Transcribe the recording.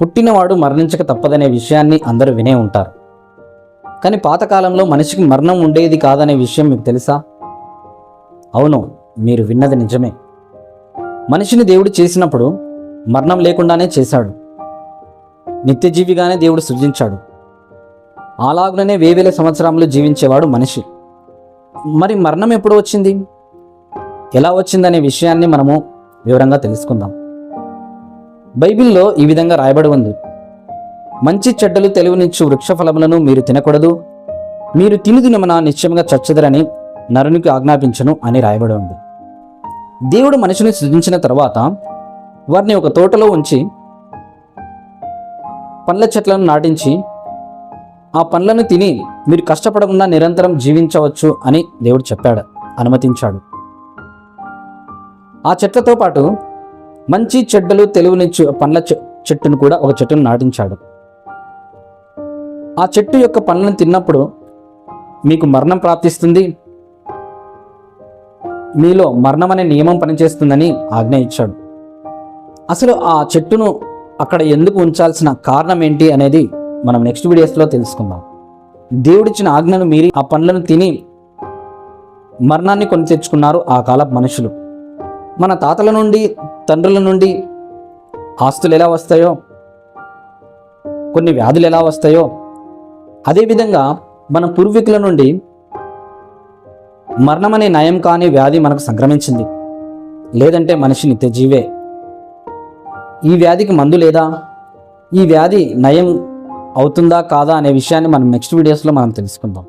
పుట్టినవాడు మరణించక తప్పదనే విషయాన్ని అందరూ వినే ఉంటారు. కానీ పాతకాలంలో మనిషికి మరణం ఉండేది కాదనే విషయం మీకు తెలుసా? అవును, మీరు విన్నది నిజమే. మనిషిని దేవుడు చేసినప్పుడు మరణం లేకుండానే చేశాడు. నిత్యజీవిగానే దేవుడు సృజించాడు. అలాగుననే వేవేల సంవత్సరాలు జీవించేవాడు మనిషి. మరి మరణం ఎప్పుడు వచ్చింది, ఎలా వచ్చిందనే విషయాన్ని మనము వివరంగా తెలుసుకుందాం. బైబిల్లో ఈ విధంగా రాయబడి ఉంది: మంచి చెడ్డలు తెలివినిచ్చు వృక్ష ఫలములను మీరు తినకూడదు, మీరు తినుదినమున నిశ్చయంగా చచ్చెదరని నరునికి ఆజ్ఞాపించను అని రాయబడి ఉంది. దేవుడు మనిషిని సృజించిన తర్వాత వారిని ఒక తోటలో ఉంచి పండ్ల చెట్లను నాటించి ఆ పండ్లను తిని మీరు కష్టపడకుండా నిరంతరం జీవించవచ్చు అని దేవుడు చెప్పాడు, అనుమతించాడు. ఆ చెట్లతో పాటు మంచి చెడ్డలు తెలివినిచ్చు పండ్ల చెట్టును కూడా ఒక చెట్టును నాటించాడు. ఆ చెట్టు యొక్క పండ్లను తిన్నప్పుడు మీకు మరణం ప్రాప్తిస్తుంది, మీలో మరణం అనే నియమం పనిచేస్తుందని ఆజ్ఞ ఇచ్చాడు. అసలు ఆ చెట్టును అక్కడ ఎందుకు ఉంచాల్సిన కారణం ఏంటి అనేది మనం నెక్స్ట్ వీడియోస్లో తెలుసుకుందాం. దేవుడిచ్చిన ఆజ్ఞను మీరి ఆ పండ్లను తిని మరణాన్ని కొని తెచ్చుకున్నారు ఆ కాలపు మనుషులు. మన తాతల నుండి తండ్రుల నుండి ఆస్తులు ఎలా వస్తాయో, కొన్ని వ్యాధులు ఎలా వస్తాయో, అదేవిధంగా మన పూర్వీకుల నుండి మరణం అనే నయం కాని వ్యాధి మనకు సంక్రమించింది. లేదంటే మనిషి నిత్యజీవే. ఈ వ్యాధికి మందు లేదా, ఈ వ్యాధి నయం అవుతుందా కాదా అనే విషయాన్ని మనం నెక్స్ట్ వీడియోస్లో మనం తెలుసుకుందాం.